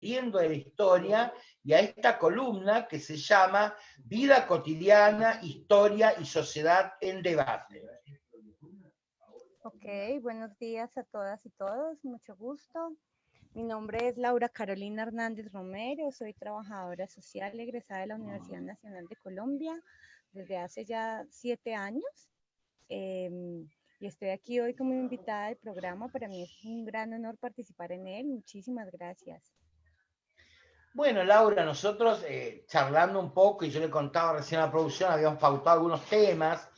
de la historia y a esta columna que se llama Vida cotidiana, historia y sociedad en debate. Ok, buenos días a todas y todos, mucho gusto. Mi nombre es Laura Carolina Hernández Romero, soy trabajadora social egresada de la Universidad Nacional de Colombia desde hace ya 7 años. Y estoy aquí hoy como invitada del programa. Para mí es un gran honor participar en él. Muchísimas gracias. Bueno, Laura, nosotros charlando un poco, y yo le contaba recién a la producción, habíamos pautado algunos temas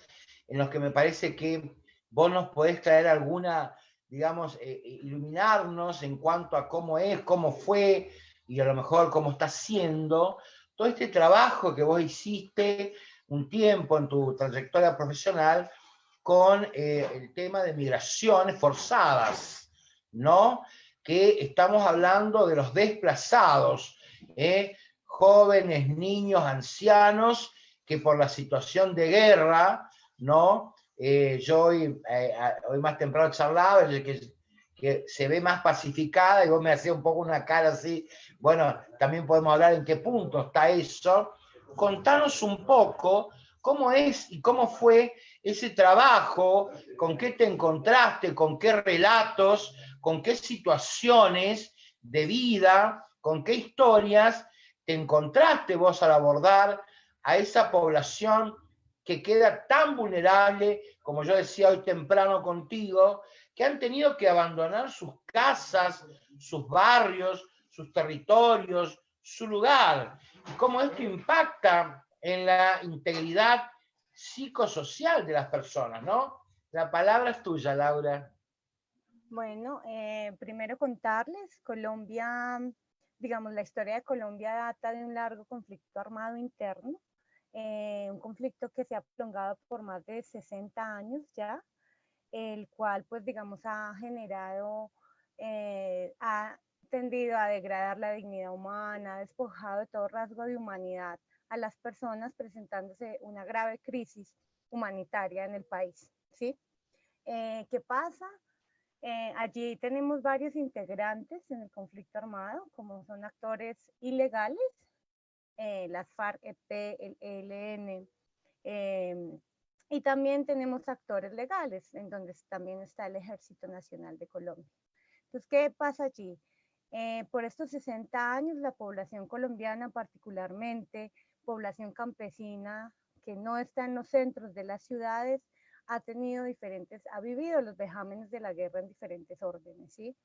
en los que me parece que vos nos podés traer alguna, digamos, iluminarnos en cuanto a cómo es, cómo fue, y a lo mejor cómo está siendo todo este trabajo que vos hiciste un tiempo en tu trayectoria profesional con el tema de migraciones forzadas, ¿no? Que estamos hablando de los desplazados, jóvenes, niños, ancianos, que por la situación de guerra, ¿no? Yo hoy más temprano charlaba que se ve más pacificada y vos me hacías un poco una cara así, bueno, también podemos hablar en qué punto está eso. Contanos un poco cómo es y cómo fue ese trabajo, con qué te encontraste, con qué relatos, con qué situaciones de vida, con qué historias te encontraste vos al abordar a esa población que queda tan vulnerable, como yo decía hoy temprano contigo, que han tenido que abandonar sus casas, sus barrios, sus territorios, su lugar, y cómo esto impacta en la integridad psicosocial de las personas, ¿no? La palabra es tuya, Laura. Bueno, primero contarles, Colombia, digamos, la historia de Colombia data de un largo conflicto armado interno, un conflicto que se ha prolongado por más de 60 años ya, el cual, pues, digamos, ha generado, ha tendido a degradar la dignidad humana, ha despojado de todo rasgo de humanidad a las personas, presentándose una grave crisis humanitaria en el país, ¿sí? ¿Qué pasa? Allí tenemos varios integrantes en el conflicto armado, como son actores ilegales, las FARC-EP, el ELN, y también tenemos actores legales, en donde también está el Ejército Nacional de Colombia. Entonces, ¿qué pasa allí? Por estos 60 años, la población colombiana, particularmente población campesina que no está en los centros de las ciudades, ha vivido los vejámenes de la guerra en diferentes órdenes, ¿sí?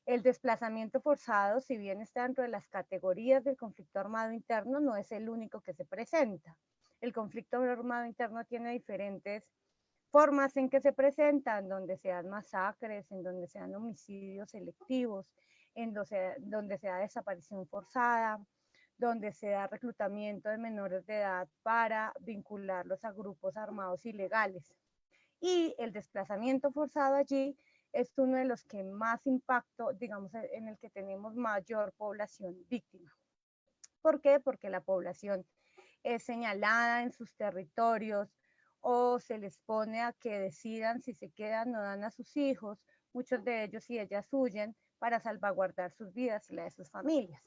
El desplazamiento forzado, si bien está dentro de las categorías del conflicto armado interno, no es el único que se presenta. El conflicto armado interno tiene diferentes formas en que se presentan, donde se dan masacres, en donde se dan homicidios selectivos, donde se da desaparición forzada, donde se da reclutamiento de menores de edad para vincularlos a grupos armados ilegales. Y el desplazamiento forzado allí es uno de los que más impacto, digamos, en el que tenemos mayor población víctima. ¿Por qué? Porque la población es señalada en sus territorios o se les pone a que decidan si se quedan o dan a sus hijos, muchos de ellos y ellas huyen para salvaguardar sus vidas y la de sus familias.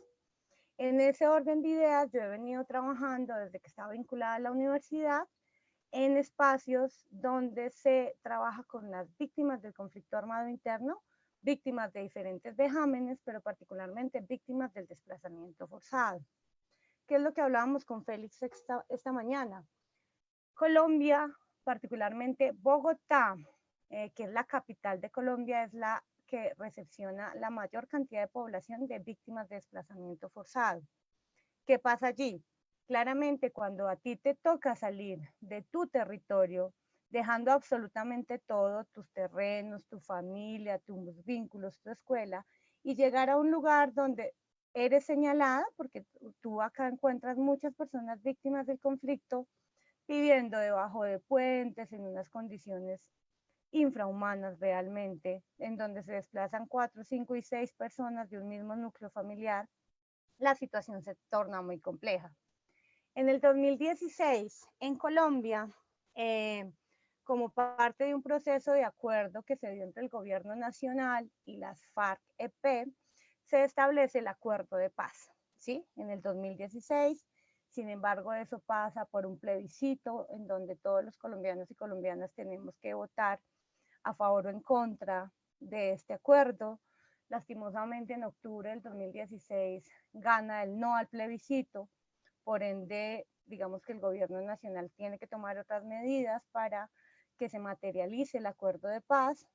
En ese orden de ideas, yo he venido trabajando desde que estaba vinculada a la universidad en espacios donde se trabaja con las víctimas del conflicto armado interno, víctimas de diferentes vejámenes, pero particularmente víctimas del desplazamiento forzado. ¿Qué es lo que hablábamos con Félix esta mañana? Colombia, particularmente Bogotá, que es la capital de Colombia, es la que recepciona la mayor cantidad de población de víctimas de desplazamiento forzado. ¿Qué pasa allí? Claramente, cuando a ti te toca salir de tu territorio, dejando absolutamente todo, tus terrenos, tu familia, tus vínculos, tu escuela, y llegar a un lugar donde eres señalada, porque tú acá encuentras muchas personas víctimas del conflicto, viviendo debajo de puentes, en unas condiciones infrahumanas realmente, en donde se desplazan 4, 5 y 6 personas de un mismo núcleo familiar, la situación se torna muy compleja. En el 2016, en Colombia, como parte de un proceso de acuerdo que se dio entre el gobierno nacional y las FARC-EP, se establece el acuerdo de paz, ¿sí? En el 2016. Sin embargo, eso pasa por un plebiscito en donde todos los colombianos y colombianas tenemos que votar a favor o en contra de este acuerdo. Lastimosamente, en octubre del 2016 gana el no al plebiscito, por ende, digamos que el gobierno nacional tiene que tomar otras medidas para que se materialice el acuerdo de paz,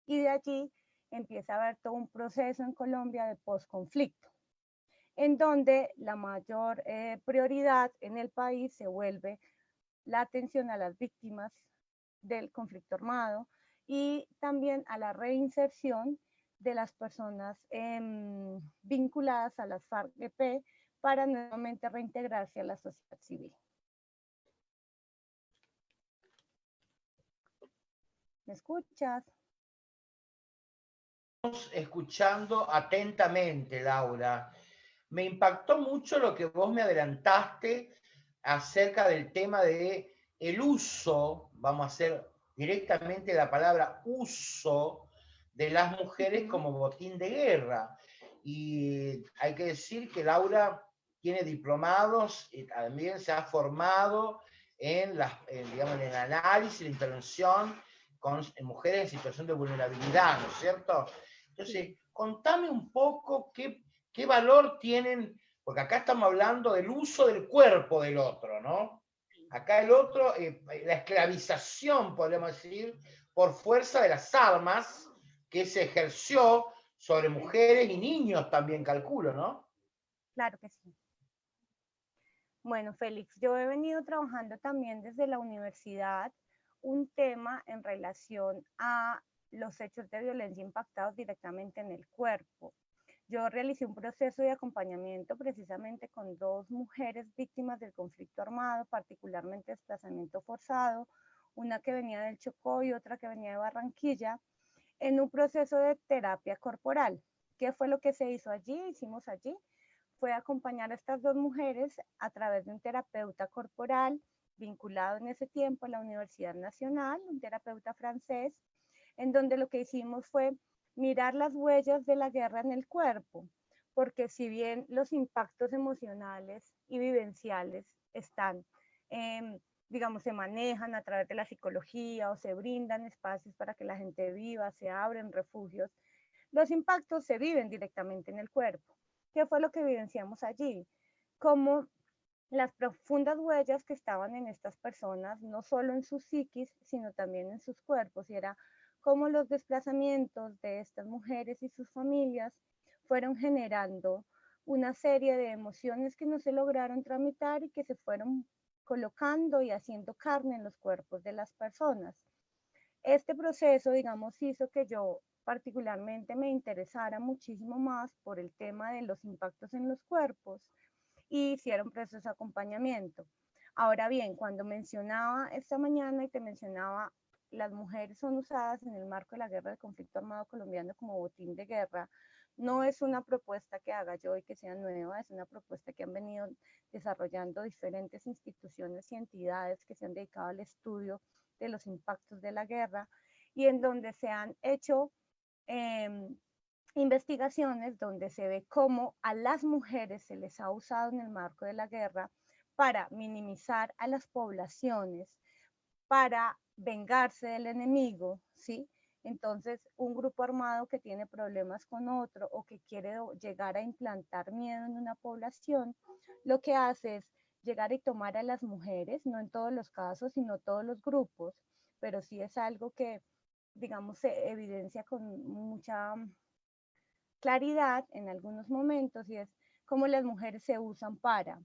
y de allí empieza a haber todo un proceso en Colombia de posconflicto, en donde la mayor prioridad en el país se vuelve la atención a las víctimas del conflicto armado y también a la reinserción de las personas vinculadas a las FARC-EP para nuevamente reintegrarse a la sociedad civil. ¿Me escuchas? Escuchando atentamente, Laura. Me impactó mucho lo que vos me adelantaste acerca del tema de el uso, vamos a hacer directamente la palabra uso de las mujeres como botín de guerra. Y hay que decir que Laura tiene diplomados y también se ha formado digamos, en el análisis, la intervención con mujeres en situación de vulnerabilidad, ¿no es cierto? Entonces, contame un poco qué valor tienen, porque acá estamos hablando del uso del cuerpo del otro, ¿no? Acá el otro, la esclavización, podríamos decir, por fuerza de las armas que se ejerció sobre mujeres y niños también, calculo, ¿no? Claro que sí. Bueno, Félix, yo he venido trabajando también desde la universidad un tema en relación a los hechos de violencia impactados directamente en el cuerpo. Yo realicé un proceso de acompañamiento precisamente con dos mujeres víctimas del conflicto armado, particularmente desplazamiento forzado, una que venía del Chocó y otra que venía de Barranquilla, en un proceso de terapia corporal. ¿Qué fue lo que se hizo allí? Hicimos allí fue acompañar a estas dos mujeres a través de un terapeuta corporal vinculado en ese tiempo a la Universidad Nacional, un terapeuta francés, en donde lo que hicimos fue mirar las huellas de la guerra en el cuerpo, porque si bien los impactos emocionales y vivenciales están, digamos, se manejan a través de la psicología o se brindan espacios para que la gente viva, se abren refugios, los impactos se viven directamente en el cuerpo. ¿Qué fue lo que evidenciamos allí? Cómo las profundas huellas que estaban en estas personas, no solo en sus psiquis, sino también en sus cuerpos, y era cómo los desplazamientos de estas mujeres y sus familias fueron generando una serie de emociones que no se lograron tramitar y que se fueron colocando y haciendo carne en los cuerpos de las personas. Este proceso, digamos, hizo que yo particularmente me interesara muchísimo más por el tema de los impactos en los cuerpos y hiciera un proceso de acompañamiento. Ahora bien, cuando mencionaba esta mañana y te mencionaba las mujeres son usadas en el marco de la guerra del conflicto armado colombiano como botín de guerra, no es una propuesta que haga yo y que sea nueva, es una propuesta que han venido desarrollando diferentes instituciones y entidades que se han dedicado al estudio de los impactos de la guerra y en donde se han hecho investigaciones donde se ve cómo a las mujeres se les ha usado en el marco de la guerra para minimizar a las poblaciones, para vengarse del enemigo, ¿sí? Entonces, un grupo armado que tiene problemas con otro o que quiere llegar a implantar miedo en una población, lo que hace es llegar y tomar a las mujeres, no en todos los casos, sino todos los grupos, pero sí es algo que, digamos, se evidencia con mucha claridad en algunos momentos y es cómo las mujeres se usan para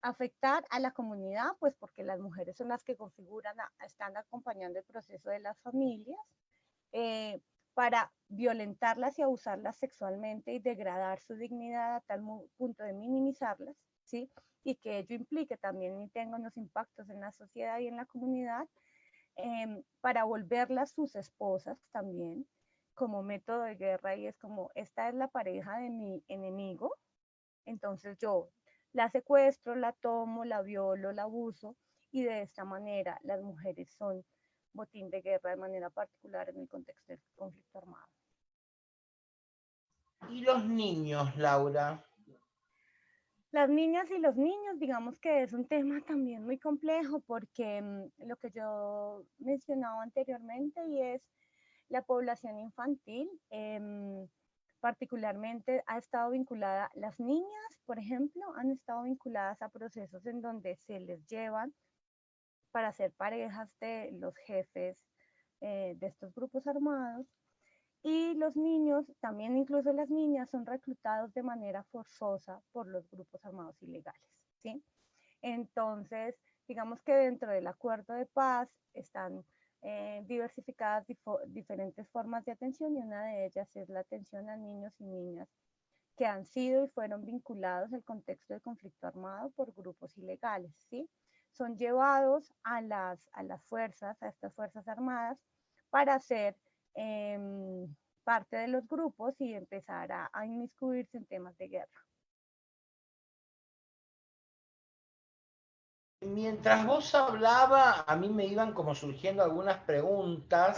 afectar a la comunidad, pues porque las mujeres son las que configuran, están acompañando el proceso de las familias, para violentarlas y abusarlas sexualmente y degradar su dignidad a tal punto de minimizarlas, ¿sí? Y que ello implique también y tenga unos impactos en la sociedad y en la comunidad, para volverlas sus esposas también como método de guerra y es como, esta es la pareja de mi enemigo, entonces yo la secuestro, la tomo, la violo, la abuso y de esta manera las mujeres son botín de guerra de manera particular en el contexto del conflicto armado. ¿Y los niños, Laura? Las niñas y los niños, digamos que es un tema también muy complejo porque lo que yo mencionaba anteriormente y es la población infantil, particularmente ha estado vinculada, las niñas, por ejemplo, han estado vinculadas a procesos en donde se les llevan para ser parejas de los jefes de estos grupos armados. Y los niños, también incluso las niñas, son reclutados de manera forzosa por los grupos armados ilegales, ¿sí? Entonces, digamos que dentro del acuerdo de paz están diversificadas diferentes formas de atención y una de ellas es la atención a niños y niñas que han sido y fueron vinculados al contexto de conflicto armado por grupos ilegales, ¿sí? Son llevados a las fuerzas, a estas fuerzas armadas, para ser eh, parte de los grupos y empezar a inmiscuirse en temas de guerra. Mientras vos hablaba, a mí me iban como surgiendo algunas preguntas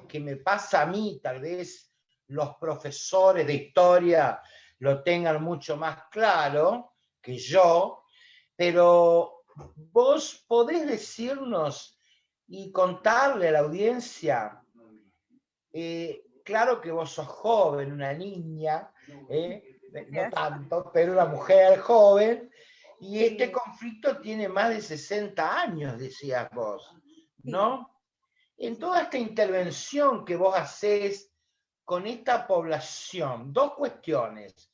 que me pasa a mí, tal vez los profesores de historia lo tengan mucho más claro que yo, pero vos podés decirnos y contarle a la audiencia, claro que vos sos joven, una niña, no tanto, pero una mujer joven, y este conflicto tiene más de 60 años, decías vos, Sí, ¿no? En toda esta intervención que vos hacés con esta población, dos cuestiones.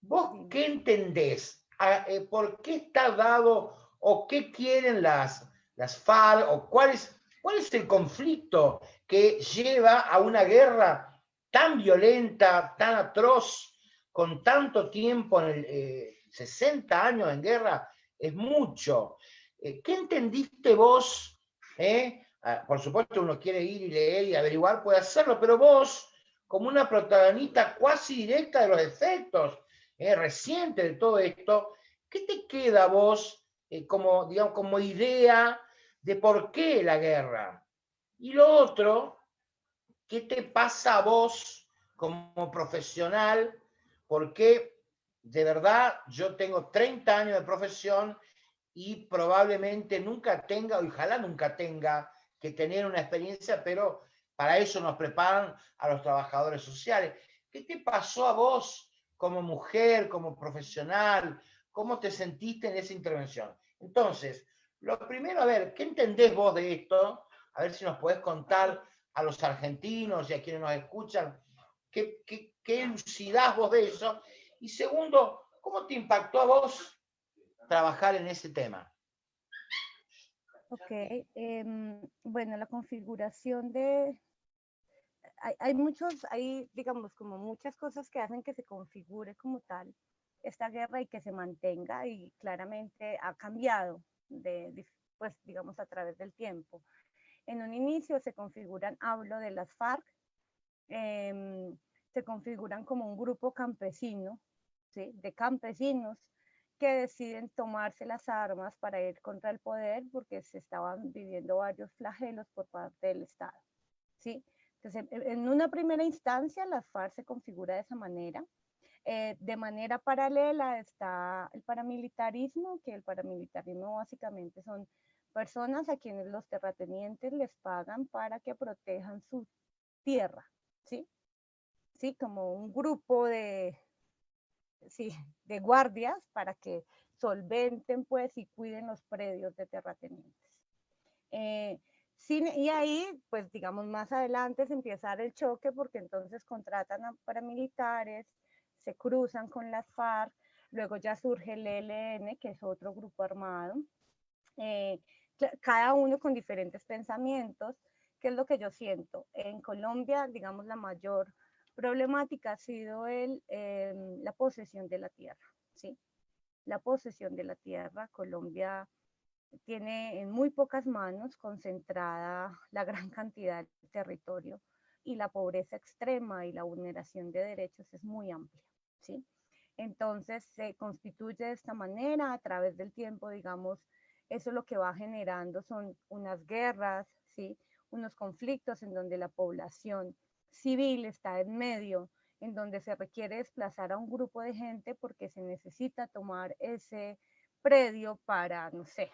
¿Vos sí. qué entendés? ¿Por qué está dado o qué quieren las FARC o cuál es el conflicto que lleva a una guerra tan violenta, tan atroz, con tanto tiempo, 60 años en guerra? Es mucho. ¿Qué entendiste vos? Por supuesto, uno quiere ir y leer y averiguar, puede hacerlo, pero vos, como una protagonista cuasi directa de los efectos reciente de todo esto, ¿qué te queda a vos como, digamos, como idea de por qué la guerra? Y lo otro, ¿qué te pasa a vos como profesional? Porque de verdad yo tengo 30 años de profesión y probablemente nunca tenga, ojalá nunca tenga que tener una experiencia, pero para eso nos preparan a los trabajadores sociales. ¿Qué te pasó a vos como mujer, como profesional? ¿Cómo te sentiste en esa intervención? Entonces, lo primero, a ver, ¿qué entendés vos de esto? A ver si nos podés contar a los argentinos y a quienes nos escuchan, ¿qué elucidás vos de eso? Y segundo, ¿cómo te impactó a vos trabajar en ese tema? Ok, bueno, la configuración de, hay muchos, hay digamos como muchas cosas que hacen que se configure como tal esta guerra y que se mantenga y claramente ha cambiado pues digamos a través del tiempo. En un inicio se configuran, hablo de las FARC, eh, se configuran como un grupo campesino, ¿sí? De campesinos que deciden tomarse las armas para ir contra el poder porque se estaban viviendo varios flagelos por parte del Estado, ¿sí? Entonces, en una primera instancia, las FARC se configura de esa manera. De manera paralela está el paramilitarismo, que el paramilitarismo básicamente son personas a quienes los terratenientes les pagan para que protejan su tierra, ¿sí? Sí, como un grupo sí, de guardias para que solventen pues y cuiden los predios de terratenientes. Eh, y ahí, pues digamos, más adelante se empieza a dar el choque porque entonces contratan a paramilitares, se cruzan con las FARC, luego ya surge el ELN, que es otro grupo armado, eh, cada uno con diferentes pensamientos, que es lo que yo siento. En Colombia, digamos, la mayor problemática ha sido la posesión de la tierra, ¿sí? La posesión de la tierra. Colombia tiene en muy pocas manos concentrada la gran cantidad de territorio y la pobreza extrema y la vulneración de derechos es muy amplia, ¿sí? Entonces se constituye de esta manera a través del tiempo, digamos, eso lo que va generando son unas guerras, ¿sí? Unos conflictos en donde la población civil está en medio en donde se requiere desplazar a un grupo de gente porque se necesita tomar ese predio para, no sé,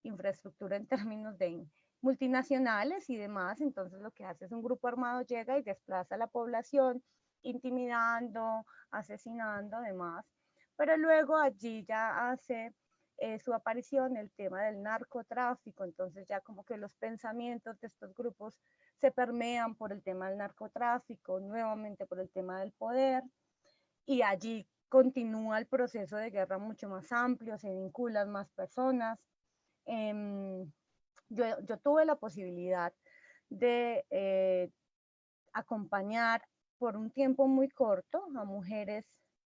infraestructura en términos de multinacionales y demás. Entonces lo que hace es un grupo armado llega y desplaza a la población, intimidando, asesinando, además. Pero luego allí ya hace su aparición el tema del narcotráfico, entonces ya como que los pensamientos de estos grupos se permean por el tema del narcotráfico, nuevamente por el tema del poder, y allí continúa el proceso de guerra mucho más amplio, se vinculan más personas. Eh, yo tuve la posibilidad de acompañar por un tiempo muy corto a mujeres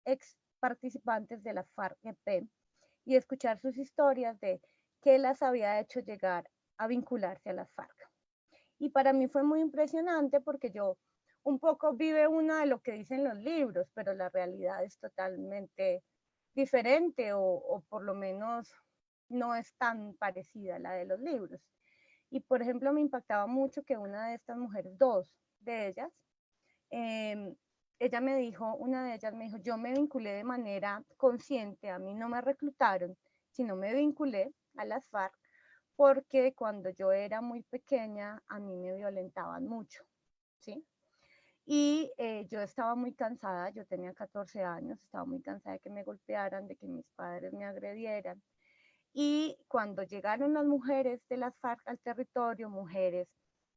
ex participantes de la FARC-EP y escuchar sus historias de qué las había hecho llegar a vincularse a las FARC. Y para mí fue muy impresionante porque yo un poco vive una de lo que dicen los libros, pero la realidad es totalmente diferente o por lo menos no es tan parecida a la de los libros. Y por ejemplo me impactaba mucho que una de estas mujeres, dos de ellas, eh, ella me dijo, una de ellas me dijo, yo me vinculé de manera consciente, a mí no me reclutaron, sino me vinculé a las FARC porque cuando yo era muy pequeña a mí me violentaban mucho, ¿sí? Y yo estaba muy cansada, yo tenía 14 años, estaba muy cansada de que me golpearan, de que mis padres me agredieran. Y cuando llegaron las mujeres de las FARC al territorio, mujeres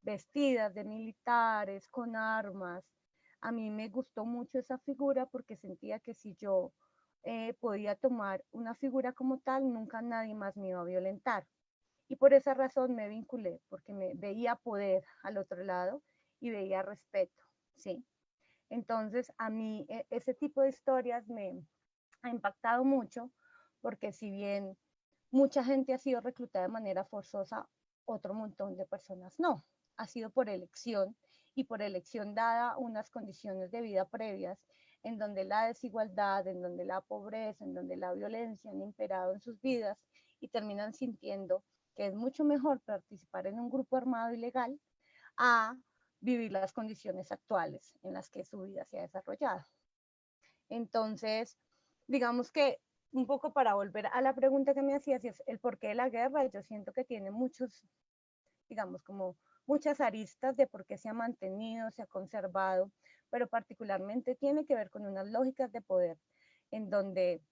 vestidas de militares, con armas, a mí me gustó mucho esa figura porque sentía que si yo podía tomar una figura como tal, nunca nadie más me iba a violentar. Y por esa razón me vinculé, porque me veía poder al otro lado y veía respeto, ¿sí? Entonces, a mí ese tipo de historias me ha impactado mucho, porque si bien mucha gente ha sido reclutada de manera forzosa, otro montón de personas no. Ha sido por elección y por elección dada unas condiciones de vida previas en donde la desigualdad, en donde la pobreza, en donde la violencia han imperado en sus vidas y terminan sintiendo que es mucho mejor participar en un grupo armado ilegal a vivir las condiciones actuales en las que su vida se ha desarrollado. Entonces, digamos que un poco para volver a la pregunta que me hacías, es el porqué de la guerra, yo siento que tiene muchos, digamos, como muchas aristas de por qué se ha mantenido, se ha conservado, pero particularmente tiene que ver con unas lógicas de poder en donde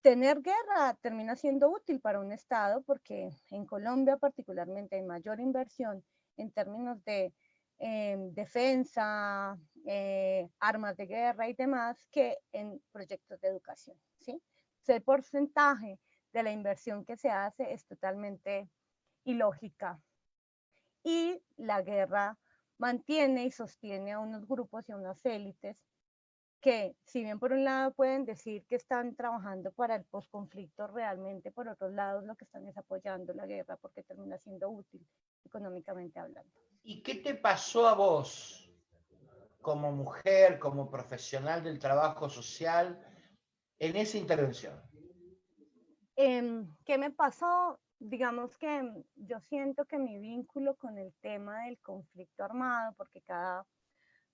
tener guerra termina siendo útil para un Estado porque en Colombia particularmente hay mayor inversión en términos de defensa, armas de guerra y demás que en proyectos de educación, ¿sí? El porcentaje de la inversión que se hace es totalmente ilógica y la guerra mantiene y sostiene a unos grupos y a unas élites que si bien por un lado pueden decir que están trabajando para el posconflicto, realmente por otros lados lo que están es apoyando la guerra porque termina siendo útil económicamente hablando. ¿Y qué te pasó a vos como mujer, como profesional del trabajo social en esa intervención? ¿Qué me pasó? Digamos que yo siento que mi vínculo con el tema del conflicto armado, porque cada,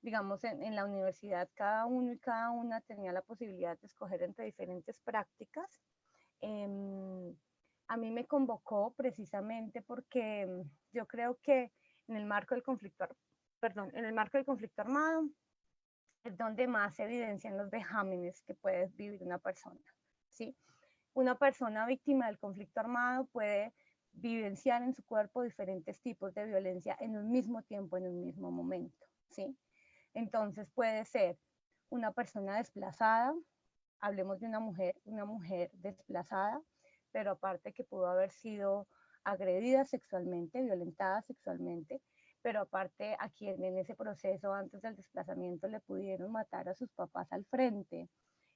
digamos, en la universidad cada uno y cada una tenía la posibilidad de escoger entre diferentes prácticas, eh, a mí me convocó precisamente porque yo creo que en el marco del conflicto, perdón, en el marco del conflicto armado es donde más se evidencian los vejámenes que puede vivir una persona, ¿sí? Una persona víctima del conflicto armado puede vivenciar en su cuerpo diferentes tipos de violencia en un mismo tiempo, en un mismo momento, ¿sí? Entonces puede ser una persona desplazada, hablemos de una mujer desplazada, pero aparte que pudo haber sido agredida sexualmente, violentada sexualmente, pero aparte a quien en ese proceso antes del desplazamiento le pudieron matar a sus papás al frente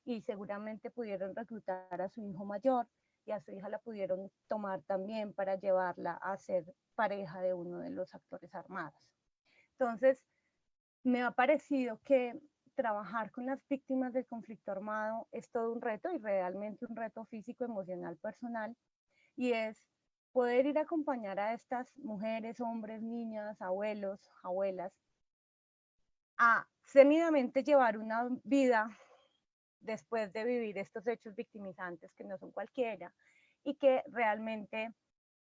y seguramente pudieron reclutar a su hijo mayor y a su hija la pudieron tomar también para llevarla a ser pareja de uno de los actores armados. Entonces, me ha parecido que trabajar con las víctimas del conflicto armado es todo un reto y realmente un reto físico, emocional, personal, y es poder ir a acompañar a estas mujeres, hombres, niñas, abuelos, abuelas, a semidamente llevar una vida después de vivir estos hechos victimizantes que no son cualquiera, y que realmente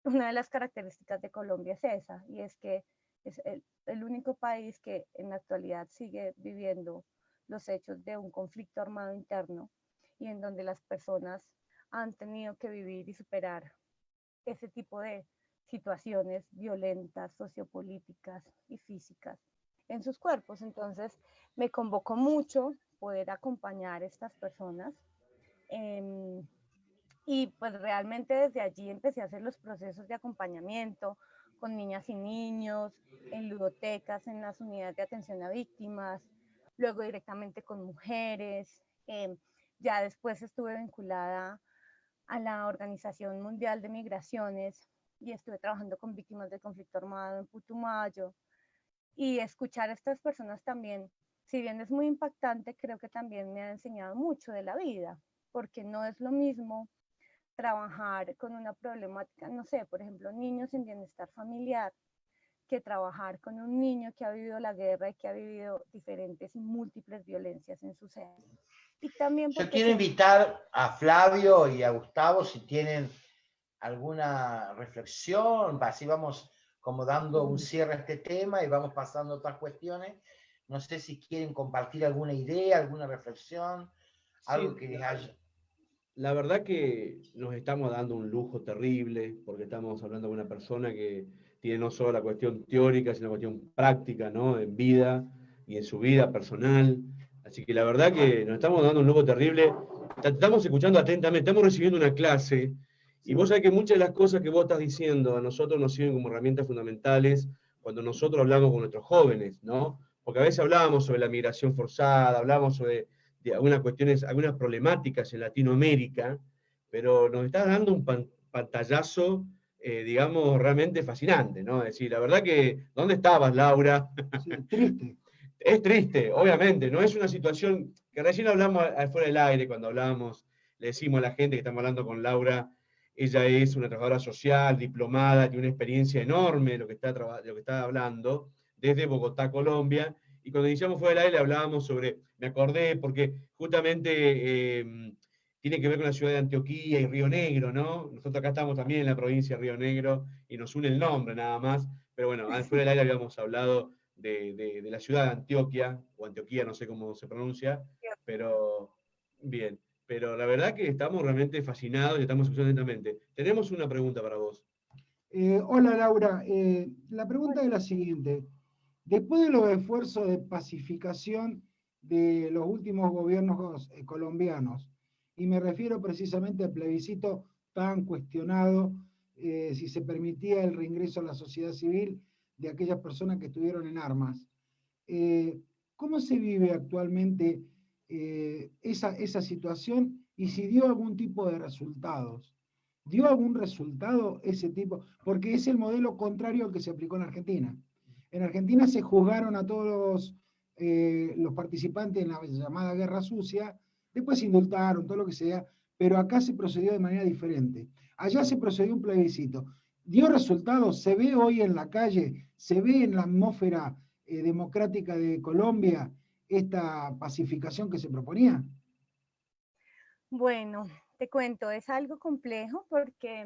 una de las características de Colombia es esa, y es que es el único país que en la actualidad sigue viviendo los hechos de un conflicto armado interno y en donde las personas han tenido que vivir y superar ese tipo de situaciones violentas, sociopolíticas y físicas en sus cuerpos. Entonces, me convocó mucho poder acompañar a estas personas. Eh, y pues realmente desde allí empecé a hacer los procesos de acompañamiento con niñas y niños, en ludotecas, en las unidades de atención a víctimas, luego directamente con mujeres. Ya después estuve vinculada a la Organización Mundial de Migraciones y estuve trabajando con víctimas del conflicto armado en Putumayo. Y escuchar a estas personas también, si bien es muy impactante, creo que también me ha enseñado mucho de la vida, porque no es lo mismo trabajar con una problemática, no sé, por ejemplo, niños sin bienestar familiar, que trabajar con un niño que ha vivido la guerra y que ha vivido diferentes y múltiples violencias en su ser. Y también Yo porque quiero invitar a Flavio y a Gustavo si tienen alguna reflexión, así vamos como dando un cierre a este tema y vamos pasando a otras cuestiones. No sé si quieren compartir alguna idea, alguna reflexión, algo Sí, que les haya... la verdad que nos estamos dando un lujo terrible, porque estamos hablando de una persona que tiene no solo la cuestión teórica, sino la cuestión práctica, ¿no? En vida y en su vida personal. Así que la verdad que nos estamos dando un lujo terrible. Estamos escuchando atentamente, estamos recibiendo una clase, y vos sabés que muchas de las cosas que vos estás diciendo a nosotros nos sirven como herramientas fundamentales cuando nosotros hablamos con nuestros jóvenes, ¿no? Porque a veces hablábamos sobre la migración forzada, hablábamos sobre de algunas cuestiones, algunas problemáticas en Latinoamérica, pero nos está dando un pantallazo, digamos, realmente fascinante, ¿no? Es decir, la verdad que, ¿dónde estabas, Laura? Sí, triste. Es triste, obviamente, no es una situación que recién hablamos fuera del aire, cuando hablábamos, le decimos a la gente que estamos hablando con Laura, ella es una trabajadora social, diplomada, tiene una experiencia enorme de lo que está hablando, desde Bogotá, Colombia, y cuando iniciamos fuera del aire hablábamos sobre, me acordé, porque justamente tiene que ver con la ciudad de Antioquía y Río Negro, ¿no? Nosotros acá estamos también en la provincia de Río Negro, y nos une el nombre nada más, pero bueno, fuera del aire habíamos hablado de la ciudad de Antioquia, o Antioquía, no sé cómo se pronuncia, pero bien. Pero la verdad que estamos realmente fascinados y estamos escuchando atentamente. Tenemos una pregunta para vos. Hola Laura, la pregunta es la siguiente. Después de los esfuerzos de pacificación de los últimos gobiernos colombianos, y me refiero precisamente al plebiscito tan cuestionado, si se permitía el reingreso a la sociedad civil de aquellas personas que estuvieron en armas, eh, ¿cómo se vive actualmente esa situación y si dio algún tipo de resultados? ¿Dio algún resultado ese tipo? Porque es el modelo contrario al que se aplicó en Argentina. En Argentina se juzgaron a todos los participantes en la llamada Guerra Sucia, después se indultaron, todo lo que sea, pero acá se procedió de manera diferente. Allá se procedió un plebiscito. ¿Dio resultados? ¿Se ve hoy en la calle? ¿Se ve en la atmósfera democrática de Colombia esta pacificación que se proponía? Bueno, te cuento, es algo complejo porque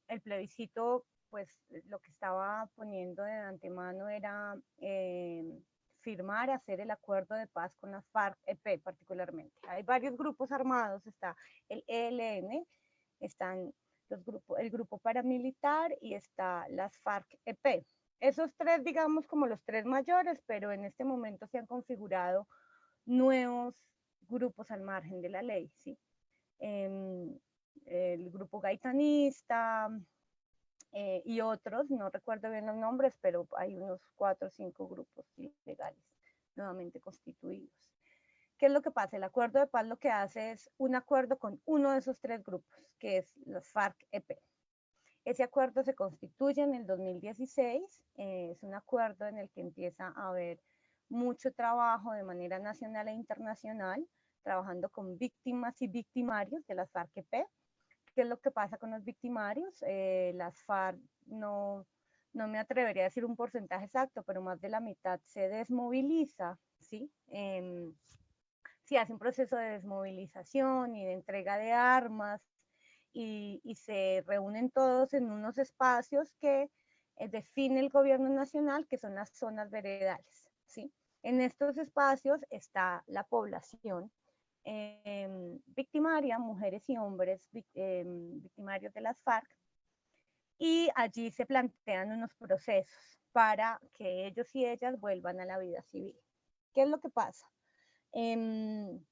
el plebiscito, pues lo que estaba poniendo de antemano era firmar, hacer el acuerdo de paz con las FARC-EP particularmente. Hay varios grupos armados, está el ELN, están el grupo paramilitar y está las FARC-EP. Esos tres, digamos, como los tres mayores, pero en este momento se han configurado nuevos grupos al margen de la ley, ¿sí? El grupo gaitanista y otros, no recuerdo bien los nombres, pero hay unos 4 o 5 grupos legales nuevamente constituidos. ¿Qué es lo que pasa? El acuerdo de paz lo que hace es un acuerdo con uno de esos tres grupos, que es los FARC-EP. Ese acuerdo se constituye en el 2016, es un acuerdo en el que empieza a haber mucho trabajo de manera nacional e internacional, trabajando con víctimas y victimarios de las FARC-EP. ¿Qué es lo que pasa con los victimarios? Las FARC no no me atrevería a decir un porcentaje exacto, pero más de la mitad se desmoviliza, ¿sí? Se hace un proceso de desmovilización y de entrega de armas y se reúnen todos en unos espacios que define el gobierno nacional, que son las zonas veredales, ¿sí? En estos espacios está la población victimaria, mujeres y hombres victimarios de las FARC, y allí se plantean unos procesos para que ellos y ellas vuelvan a la vida civil. ¿Qué es lo que pasa? En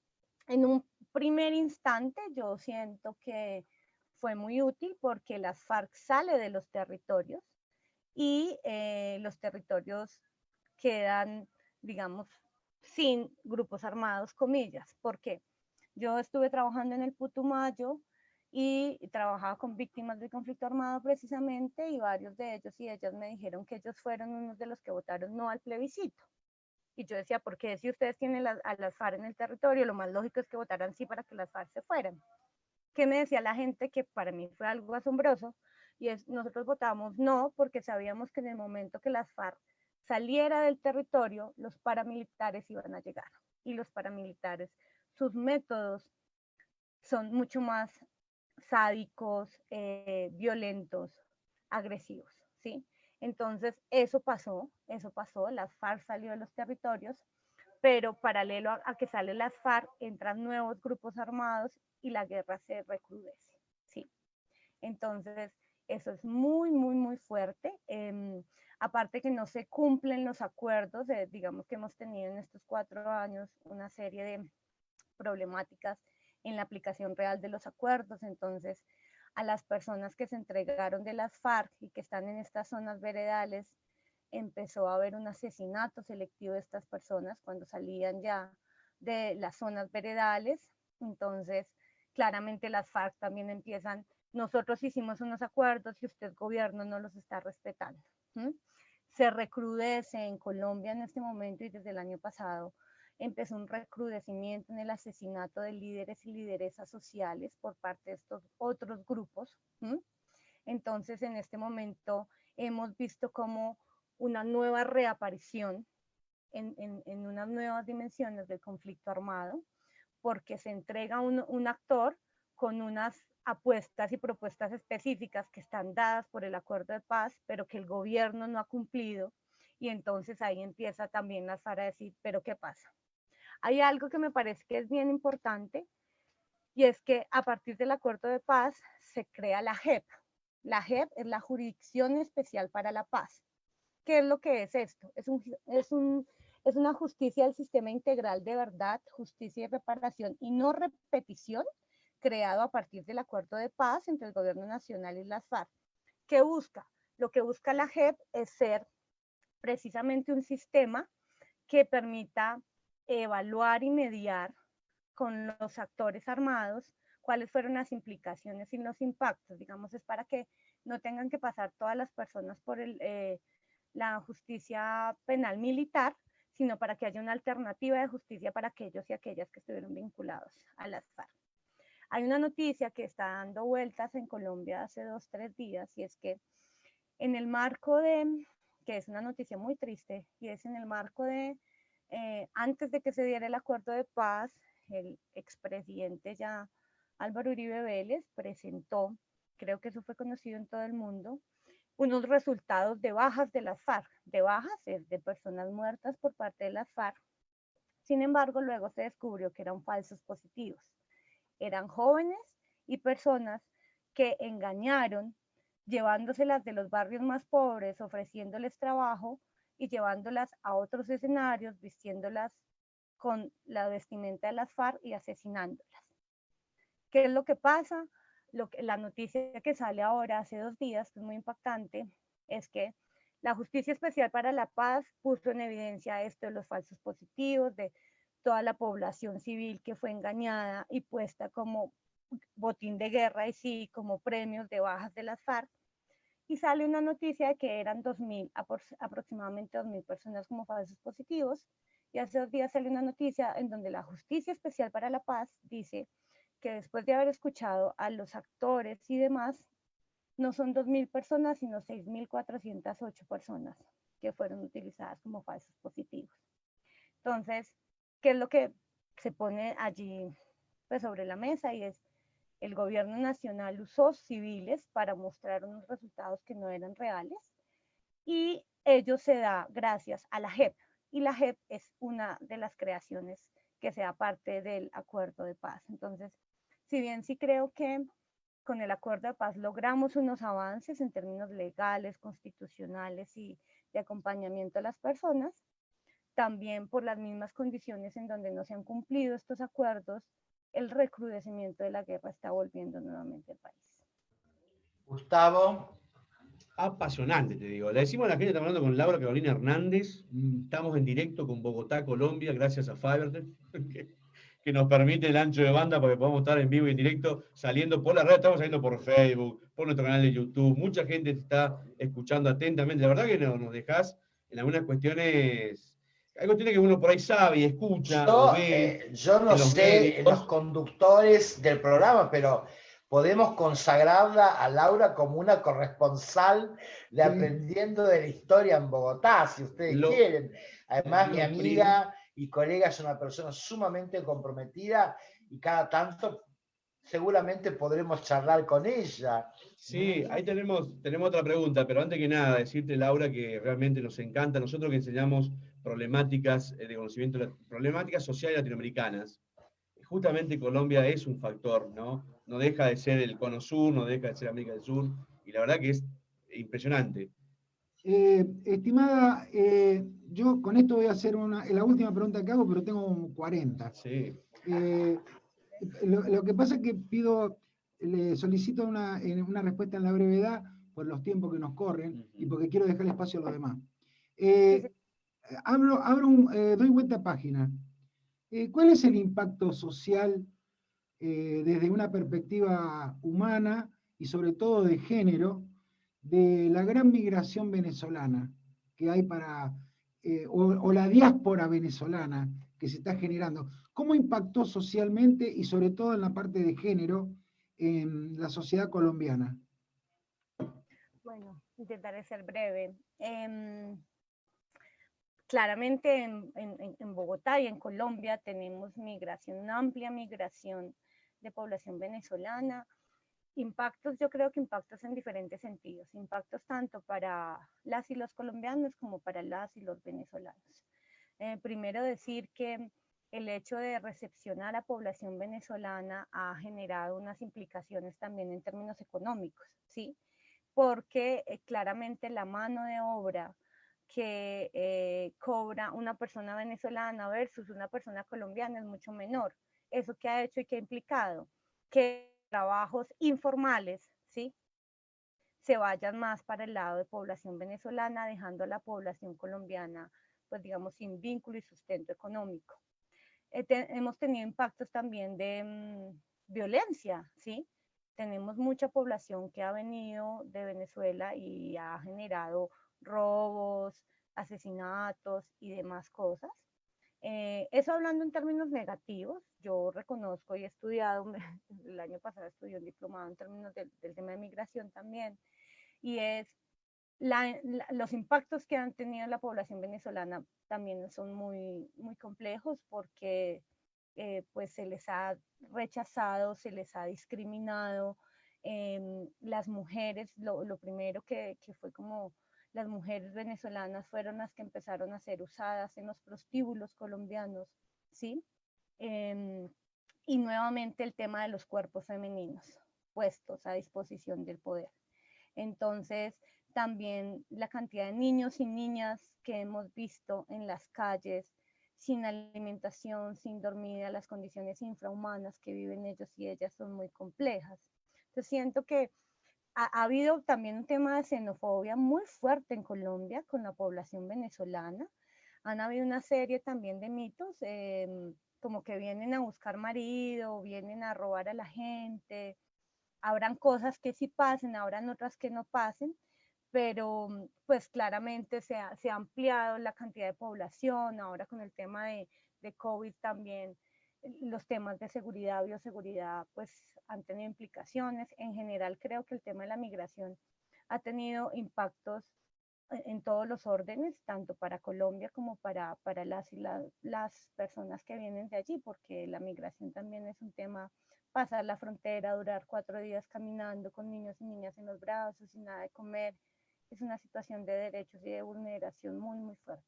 un primer instante yo siento que fue muy útil porque las FARC sale de los territorios y los territorios quedan, digamos, sin grupos armados, comillas. ¿Por qué? Yo estuve trabajando en el Putumayo y trabajaba con víctimas del conflicto armado precisamente, y varios de ellos y ellas me dijeron que ellos fueron unos de los que votaron no al plebiscito. Y yo decía, ¿por qué si ustedes tienen a las FARC en el territorio, lo más lógico es que votaran sí para que las FARC se fueran? ¿Qué me decía la gente? Que para mí fue algo asombroso, y es, nosotros votamos no porque sabíamos que en el momento que las FARC saliera del territorio, los paramilitares iban a llegar. Y los paramilitares, sus métodos son mucho más sádicos, violentos, agresivos, ¿sí? Entonces, eso pasó, las FARC salió de los territorios, pero paralelo a que salen las FARC, entran nuevos grupos armados y la guerra se recrudece, ¿sí? Entonces, eso es muy, muy, muy fuerte. Aparte que no se cumplen los acuerdos, digamos que hemos tenido en estos 4 años una serie de problemáticas en la aplicación real de los acuerdos. Entonces, a las personas que se entregaron de las FARC y que están en estas zonas veredales, empezó a haber un asesinato selectivo de estas personas cuando salían ya de las zonas veredales. Entonces, claramente las FARC también empiezan, nosotros hicimos unos acuerdos y usted, gobierno, no los está respetando. Se recrudece en Colombia en este momento, y desde el año pasado empezó un recrudecimiento en el asesinato de líderes y lideresas sociales por parte de estos otros grupos. Entonces, en este momento hemos visto como una nueva reaparición en unas nuevas dimensiones del conflicto armado, porque se entrega un actor con unas apuestas y propuestas específicas que están dadas por el acuerdo de paz, pero que el gobierno no ha cumplido, y entonces ahí empieza también la FARC a decir, ¿pero qué pasa? Hay algo que me parece que es bien importante, y es que a partir del acuerdo de paz se crea la JEP. La JEP es la Jurisdicción Especial para la Paz. ¿Qué es lo que es esto? Es una justicia del sistema integral de verdad, justicia y reparación y no repetición, creado a partir del acuerdo de paz entre el gobierno nacional y las FARC. ¿Qué busca? Lo que busca la JEP es ser precisamente un sistema que permita evaluar y mediar con los actores armados cuáles fueron las implicaciones y los impactos. Digamos, es para que no tengan que pasar todas las personas por la justicia penal militar, sino para que haya una alternativa de justicia para aquellos y aquellas que estuvieron vinculados a las FARC. Hay una noticia que está dando vueltas en Colombia hace 2, 3 días, y es que en el marco que es una noticia muy triste, y es en el marco antes de que se diera el acuerdo de paz, el expresidente ya Álvaro Uribe Vélez presentó, creo que eso fue conocido en todo el mundo, unos resultados de bajas de las FARC, de bajas es de personas muertas por parte de las FARC. Sin embargo, luego se descubrió que eran falsos positivos. Eran jóvenes y personas que engañaron, llevándoselas de los barrios más pobres, ofreciéndoles trabajo y llevándolas a otros escenarios, vistiéndolas con la vestimenta de las FARC y asesinándolas. ¿Qué es lo que pasa? La noticia que sale ahora, hace 2 días, que es muy impactante, es que la Justicia Especial para la Paz puso en evidencia esto de los falsos positivos, de toda la población civil que fue engañada y puesta como botín de guerra, y sí, como premios de bajas de las FARC. Y sale una noticia de que eran 2.000, aproximadamente 2.000 personas como falsos positivos. Y hace 2 días sale una noticia en donde la Justicia Especial para la Paz dice que después de haber escuchado a los actores y demás, no son 2.000 personas, sino 6.408 personas que fueron utilizadas como falsos positivos. Entonces, ¿qué es lo que se pone allí pues, sobre la mesa? Y es, el gobierno nacional usó civiles para mostrar unos resultados que no eran reales, y ello se da gracias a la JEP, y la JEP es una de las creaciones que sea parte del acuerdo de paz. Entonces, si bien sí creo que con el acuerdo de paz logramos unos avances en términos legales, constitucionales y de acompañamiento a las personas, también por las mismas condiciones en donde no se han cumplido estos acuerdos, el recrudecimiento de la guerra está volviendo nuevamente al país. Gustavo. Apasionante, te digo. Le decimos a la gente, estamos hablando con Laura Carolina Hernández, estamos en directo con Bogotá, Colombia, gracias a Fivertel, que nos permite el ancho de banda para que podamos estar en vivo y en directo, saliendo por la red, estamos saliendo por Facebook, por nuestro canal de YouTube, mucha gente te está escuchando atentamente, la verdad que nos dejás en algunas cuestiones, hay cuestiones que uno por ahí sabe y escucha o ve Yo no en los sé los medios. conductores del programa, pero podemos consagrarla a Laura como una corresponsal de Sí. Aprendiendo de la Historia en Bogotá, si ustedes quieren. Además, mi amiga y colega es una persona sumamente comprometida y cada tanto seguramente podremos charlar con ella. Sí, ahí tenemos otra pregunta, pero antes que nada, decirte, Laura, que realmente nos encanta, nosotros que enseñamos problemáticas de conocimiento, problemáticas sociales latinoamericanas, justamente Colombia es un factor, ¿no? No deja de ser el Cono Sur, no deja de ser América del Sur, y la verdad que es impresionante. Estimada, yo con esto voy a hacer la última pregunta que hago, pero tengo 40. Sí. Lo que pasa es que le solicito una respuesta en la brevedad por los tiempos que nos corren y porque quiero dejar espacio a los demás. Doy vuelta a página. ¿Cuál es el impacto social desde una perspectiva humana y sobre todo de género de la gran migración venezolana que hay o la diáspora venezolana que se está generando? ¿Cómo impactó socialmente y sobre todo en la parte de género en la sociedad colombiana? Bueno, intentaré ser breve. Claramente en Bogotá y en Colombia tenemos migración, una amplia migración de población venezolana. Impactos, yo creo que impactos en diferentes sentidos, impactos tanto para las y los colombianos como para las y los venezolanos. Primero decir que el hecho de recepcionar a población venezolana ha generado unas implicaciones también en términos económicos, ¿sí? Porque claramente la mano de obra que cobra una persona venezolana versus una persona colombiana es mucho menor. ¿Eso qué ha hecho y qué ha implicado? Que trabajos informales, ¿sí?, se vayan más para el lado de población venezolana, dejando a la población colombiana, pues digamos, sin vínculo y sustento económico. Hemos tenido impactos también de violencia, ¿sí? Tenemos mucha población que ha venido de Venezuela y ha generado robos, asesinatos y demás cosas. Eso hablando en términos negativos, yo reconozco y he estudiado, el año pasado estudié un diplomado en términos del tema de migración también, y es los impactos que han tenido la población venezolana también son muy, muy complejos porque pues se les ha rechazado, se les ha discriminado. Las mujeres, lo primero que fue como las mujeres venezolanas fueron las que empezaron a ser usadas en los prostíbulos colombianos, ¿sí? Y nuevamente el tema de los cuerpos femeninos puestos a disposición del poder. Entonces, también la cantidad de niños y niñas que hemos visto en las calles, sin alimentación, sin dormir, las condiciones infrahumanas que viven ellos y ellas son muy complejas. Entonces, siento que ha habido también un tema de xenofobia muy fuerte en Colombia con la población venezolana. Han habido una serie también de mitos, como que vienen a buscar marido, vienen a robar a la gente. Habrán cosas que sí pasen, habrán otras que no pasen, pero pues claramente se ha ampliado la cantidad de población, ahora con el tema de COVID también los temas de seguridad, bioseguridad, pues han tenido implicaciones. En general, creo que el tema de la migración ha tenido impactos en todos los órdenes, tanto para Colombia como para las personas que vienen de allí, porque la migración también es un tema, pasar la frontera, durar 4 días caminando con niños y niñas en los brazos, sin nada de comer, es una situación de derechos y de vulneración muy, muy fuerte.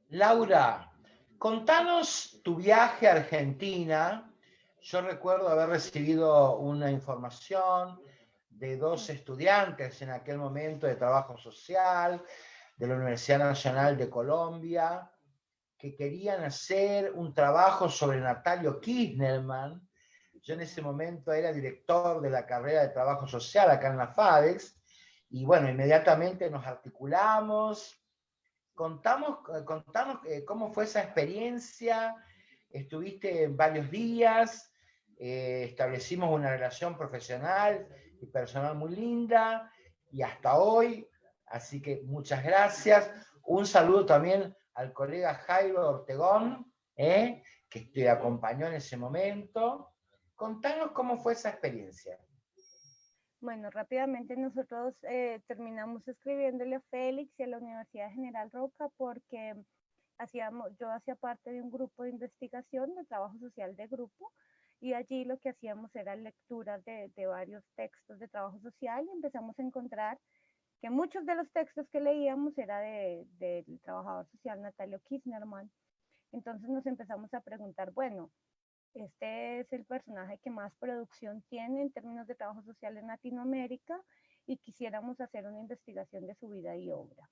Laura, contanos tu viaje a Argentina. Yo recuerdo haber recibido una información de 2 estudiantes en aquel momento de trabajo social de la Universidad Nacional de Colombia que querían hacer un trabajo sobre Natalio Kirchnerman. Yo en ese momento era director de la carrera de trabajo social acá en la FADEX y bueno, inmediatamente nos articulamos. Contanos cómo fue esa experiencia. Estuviste varios días, establecimos una relación profesional y personal muy linda y hasta hoy, así que muchas gracias. Un saludo también al colega Jairo Ortegón, que te acompañó en ese momento. Contanos cómo fue esa experiencia. Bueno, rápidamente nosotros terminamos escribiéndole a Félix y a la Universidad General Roca porque yo hacía parte de un grupo de investigación de trabajo social de grupo y allí lo que hacíamos era lecturas de varios textos de trabajo social y empezamos a encontrar que muchos de los textos que leíamos era del trabajador social Natalio Kirchnerman. Entonces nos empezamos a preguntar, bueno, este es el personaje que más producción tiene en términos de trabajo social en Latinoamérica y quisiéramos hacer una investigación de su vida y obra.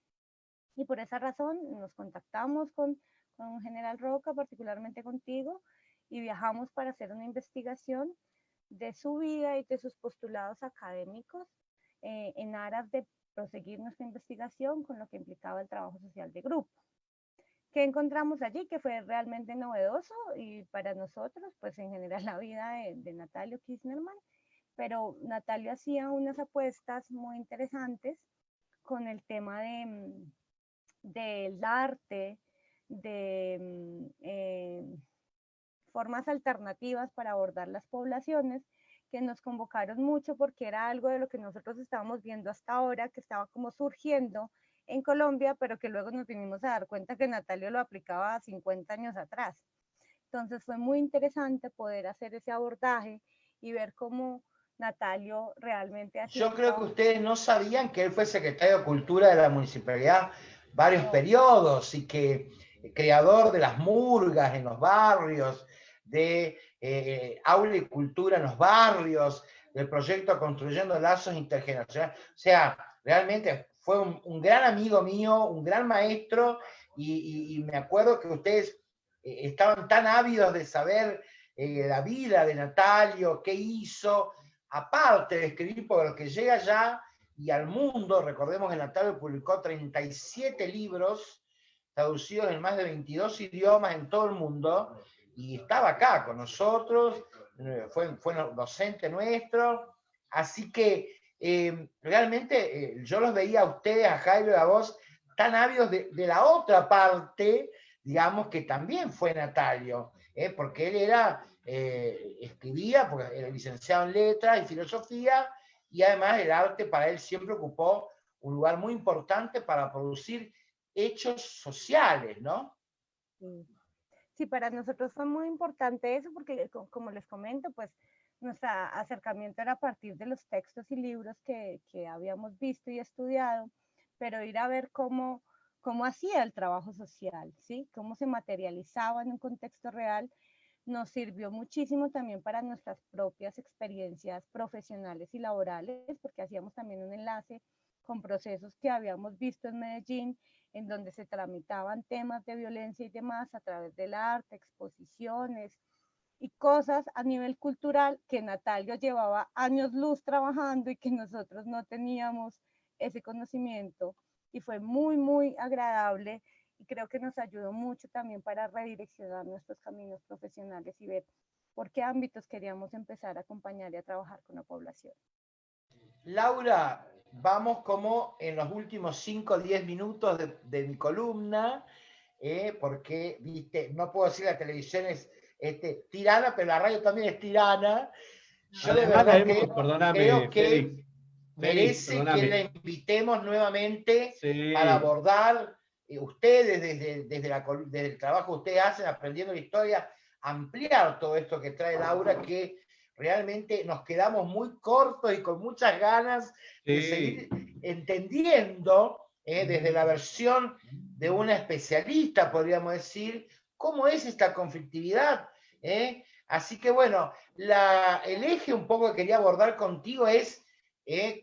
Y por esa razón nos contactamos con General Roca, particularmente contigo, y viajamos para hacer una investigación de su vida y de sus postulados académicos en aras de proseguir nuestra investigación con lo que implicaba el trabajo social de grupo. ¿Qué encontramos allí? Que fue realmente novedoso y para nosotros, pues en general la vida de Natalio Kirchnerman, pero Natalio hacía unas apuestas muy interesantes con el tema del arte, de formas alternativas para abordar las poblaciones que nos convocaron mucho porque era algo de lo que nosotros estábamos viendo hasta ahora, que estaba como surgiendo en Colombia, pero que luego nos vinimos a dar cuenta que Natalio lo aplicaba 50 años atrás. Entonces fue muy interesante poder hacer ese abordaje y ver cómo Natalio realmente hacía. Yo creo que ustedes no sabían que él fue secretario de Cultura de la municipalidad varios periodos y que creador de las murgas en los barrios, de aula y cultura en los barrios, del proyecto Construyendo Lazos Intergeneracionales. O sea, realmente fue un gran amigo mío, un gran maestro, y me acuerdo que ustedes estaban tan ávidos de saber la vida de Natalio, qué hizo, aparte de escribir por lo que llega allá y al mundo. Recordemos que Natalio publicó 37 libros traducidos en más de 22 idiomas en todo el mundo, y estaba acá con nosotros, fue docente nuestro, así que realmente yo los veía a ustedes, a Jairo y a vos, tan ávidos de la otra parte, digamos, que también fue Natalio, porque él era, escribía, porque era licenciado en letras y filosofía, y además el arte para él siempre ocupó un lugar muy importante para producir hechos sociales, ¿no? Sí, para nosotros fue muy importante eso porque, como les comento, pues nuestro acercamiento era a partir de los textos y libros que habíamos visto y estudiado, pero ir a ver cómo hacía el trabajo social, ¿sí? Cómo se materializaba en un contexto real, nos sirvió muchísimo también para nuestras propias experiencias profesionales y laborales, porque hacíamos también un enlace con procesos que habíamos visto en Medellín, en donde se tramitaban temas de violencia y demás a través del arte, exposiciones y cosas a nivel cultural que Natalio llevaba años luz trabajando y que nosotros no teníamos ese conocimiento. Y fue muy, muy agradable y creo que nos ayudó mucho también para redireccionar nuestros caminos profesionales y ver por qué ámbitos queríamos empezar a acompañar y a trabajar con la población. Laura, vamos como en los últimos 5 o 10 minutos de mi columna. porque, viste, no puedo decir la televisión es tirana, pero la radio también es tirana. Yo de Además, la verdad hemos, creo perdóname, que Félix, merece que la perdóname. invitemos nuevamente para Sí, abordar, ustedes desde el trabajo que ustedes hacen, aprendiendo la historia, ampliar todo esto que trae Laura, que realmente nos quedamos muy cortos y con muchas ganas de seguir sí. entendiendo, desde la versión de una especialista, podríamos decir, cómo es esta conflictividad. Así que bueno, el eje un poco que quería abordar contigo es qué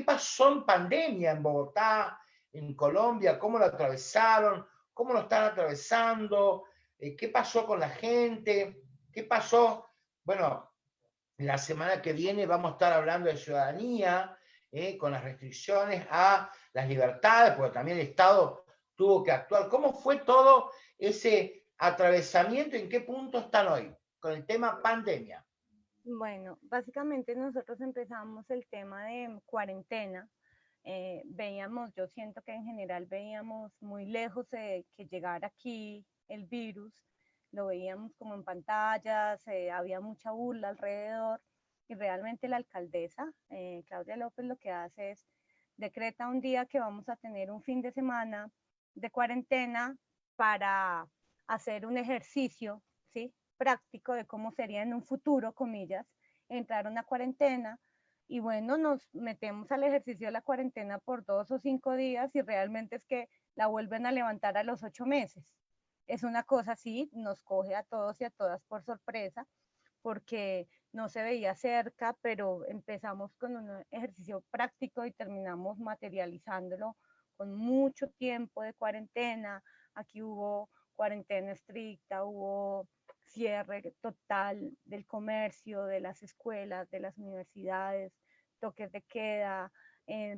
pasó en pandemia en Bogotá, en Colombia, cómo lo atravesaron, cómo lo están atravesando, qué pasó con la gente, qué pasó. Bueno, la semana que viene vamos a estar hablando de ciudadanía, con las restricciones a las libertades, porque también el Estado tuvo que actuar. ¿Cómo fue todo ese atravesamiento y en qué punto están hoy con el tema pandemia? Bueno, básicamente nosotros empezamos el tema de cuarentena. Veíamos, yo siento que en general veíamos muy lejos de que llegara aquí el virus, lo veíamos como en pantallas, había mucha burla alrededor y realmente la alcaldesa, Claudia López, lo que hace es decreta un día que vamos a tener un fin de semana de cuarentena para hacer un ejercicio, ¿sí? Práctico de cómo sería en un futuro, comillas, entrar a una cuarentena y bueno, nos metemos al ejercicio de la cuarentena por 2 o 5 días y realmente es que la vuelven a levantar a los 8 meses. Es una cosa así, nos coge a todos y a todas por sorpresa porque no se veía cerca, pero empezamos con un ejercicio práctico y terminamos materializándolo con mucho tiempo de cuarentena. Aquí hubo cuarentena estricta, hubo cierre total del comercio, de las escuelas, de las universidades, toques de queda,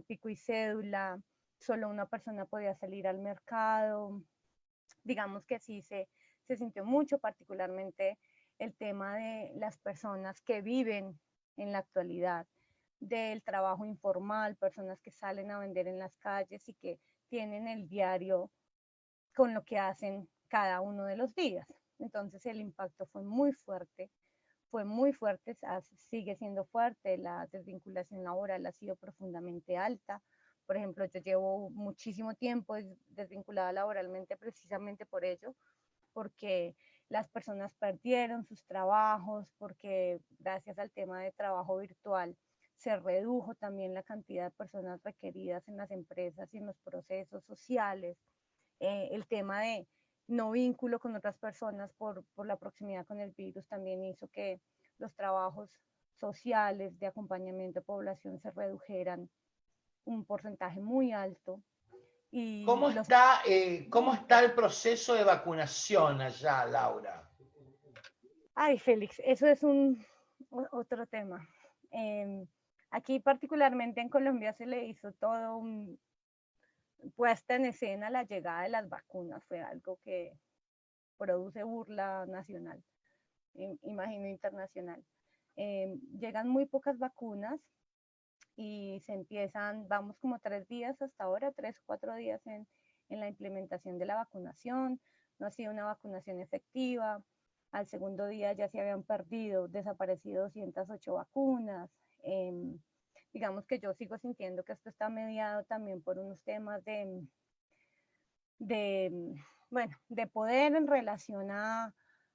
pico y cédula, solo una persona podía salir al mercado. Digamos que sí se sintió mucho, particularmente el tema de las personas que viven en la actualidad, del trabajo informal, personas que salen a vender en las calles y que tienen el diario con lo que hacen cada uno de los días. Entonces el impacto fue muy fuerte, sigue siendo fuerte, la desvinculación laboral ha sido profundamente alta. Por ejemplo, yo llevo muchísimo tiempo desvinculada laboralmente precisamente por ello, porque las personas perdieron sus trabajos, porque gracias al tema de trabajo virtual se redujo también la cantidad de personas requeridas en las empresas y en los procesos sociales. El tema de no vínculo con otras personas por la proximidad con el virus también hizo que los trabajos sociales de acompañamiento de población se redujeran un porcentaje muy alto. Y ¿Cómo está el proceso de vacunación allá, Laura? Ay, Félix, eso es otro tema. Aquí particularmente en Colombia se le hizo todo puesta en escena la llegada de las vacunas. Fue algo que produce burla nacional, imagino internacional. Llegan muy pocas vacunas y se empiezan, vamos como 3 días hasta ahora, 3 o 4 días en la implementación de la vacunación. No ha sido una vacunación efectiva. Al segundo día ya se habían desaparecido 208 vacunas. Digamos que yo sigo sintiendo que esto está mediado también por unos temas de bueno, de poder en relación a,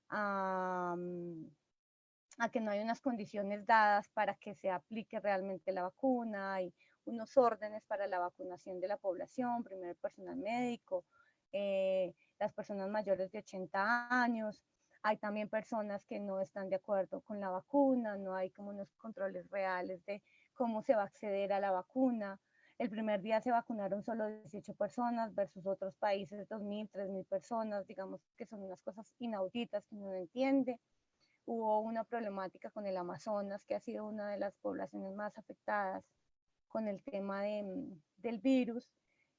a que no hay unas condiciones dadas para que se aplique realmente la vacuna. Hay unos órdenes para la vacunación de la población, primero el personal médico, las personas mayores de 80 años. Hay también personas que no están de acuerdo con la vacuna, no hay como unos controles reales de cómo se va a acceder a la vacuna. El primer día se vacunaron solo 18 personas versus otros países 2.000, 3.000 personas, digamos que son unas cosas inauditas que uno no entiende. Hubo una problemática con el Amazonas, que ha sido una de las poblaciones más afectadas con el tema del virus,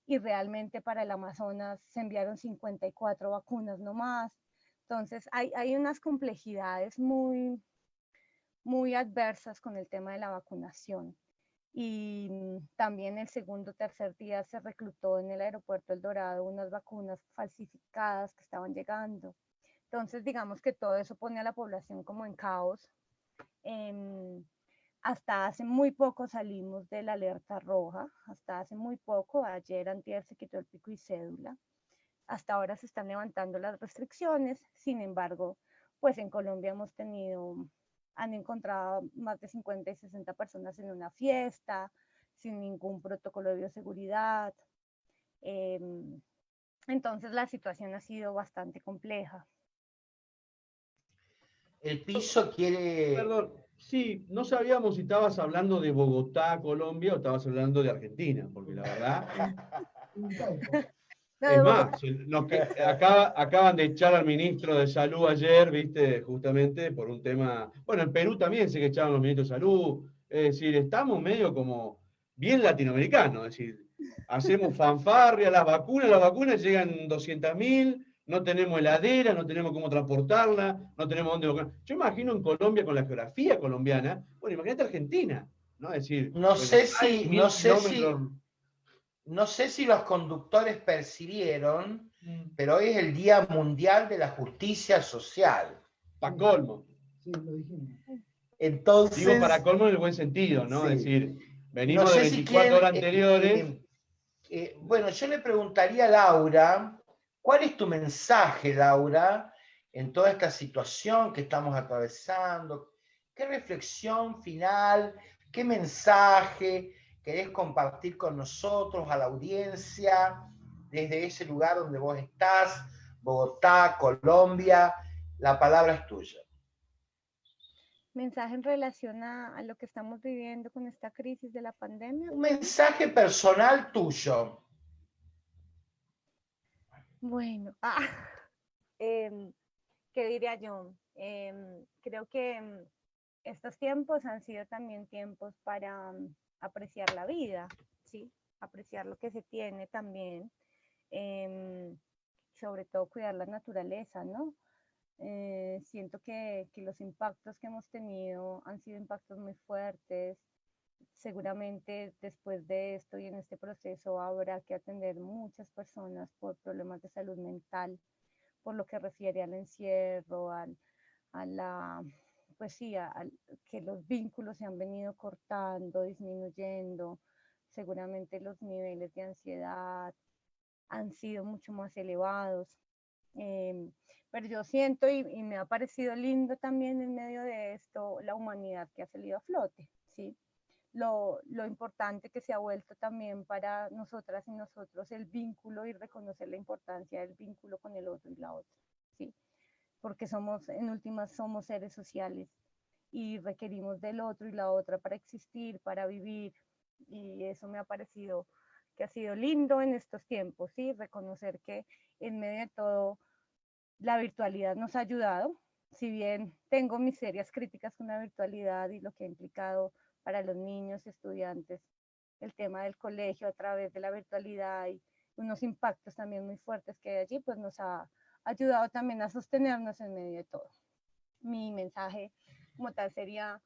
y realmente para el Amazonas se enviaron 54 vacunas nomás. Entonces hay unas complejidades muy adversas con el tema de la vacunación. y también el segundo o tercer día se reclutó en el aeropuerto El Dorado unas vacunas falsificadas que estaban llegando. Entonces, digamos que todo eso pone a la población como en caos. Hasta hace muy poco salimos de la alerta roja, hasta hace muy poco, ayer antier se quitó el pico y cédula. Hasta ahora se están levantando las restricciones, sin embargo, pues en Colombia han encontrado más de 50 y 60 personas en una fiesta, sin ningún protocolo de bioseguridad. Entonces la situación ha sido bastante compleja. El piso quiere... Perdón, sí, no sabíamos si estabas hablando de Bogotá, Colombia, o estabas hablando de Argentina, porque la verdad... No, Es de más, Bogotá. acaban de echar al ministro de Salud ayer, viste, justamente por un tema. Bueno, en Perú también sé que echaron los ministros de Salud. Es decir, estamos medio como bien latinoamericanos. Es decir, hacemos fanfarria, las vacunas llegan 200.000, no tenemos heladera, no tenemos cómo transportarla, no tenemos dónde. Yo imagino en Colombia, con la geografía colombiana, bueno, imagínate Argentina, ¿no? Es decir, No Buenos sé Aires, si, 1.000 kilómetros. no sé si los conductores percibieron, pero hoy es el Día Mundial de la Justicia Social. Pa' colmo. Sí, lo dijimos. Entonces, Digo para colmo en el buen sentido, ¿no? sí. Es decir, No venimos de sé si 24 horas quieren, anteriores. bueno, yo le preguntaría a Laura, ¿cuál es tu mensaje, Laura, en toda esta situación que estamos atravesando? ¿Qué reflexión final, qué mensaje querés compartir con nosotros, a la audiencia, desde ese lugar donde vos estás, Bogotá, Colombia? La palabra es tuya. Mensaje en relación a lo que estamos viviendo con esta crisis de la pandemia. Un mensaje personal tuyo. Bueno, ¿qué diría yo? Creo que estos tiempos han sido también tiempos para apreciar la vida, ¿sí? Apreciar lo que se tiene también, sobre todo cuidar la naturaleza, ¿no? Siento que los impactos que hemos tenido han sido impactos muy fuertes. Seguramente después de esto y en este proceso habrá que atender muchas personas por problemas de salud mental, por lo que refiere al encierro, a la, pues sí, que los vínculos se han venido cortando, disminuyendo. Seguramente los niveles de ansiedad han sido mucho más elevados. Pero yo siento y me ha parecido lindo también en medio de esto la humanidad que ha salido a flote, ¿sí? Lo importante que se ha vuelto también para nosotras y nosotros el vínculo y reconocer la importancia del vínculo con el otro y la otra, ¿sí? Porque en últimas somos seres sociales y requerimos del otro y la otra para existir, para vivir, y eso me ha parecido que ha sido lindo en estos tiempos, ¿sí? Reconocer que en medio de todo la virtualidad nos ha ayudado, si bien tengo mis serias críticas con la virtualidad y lo que ha implicado para los niños y estudiantes, el tema del colegio a través de la virtualidad y unos impactos también muy fuertes que hay allí, pues nos ha ayudado también a sostenernos en medio de todo. Mi mensaje como tal sería,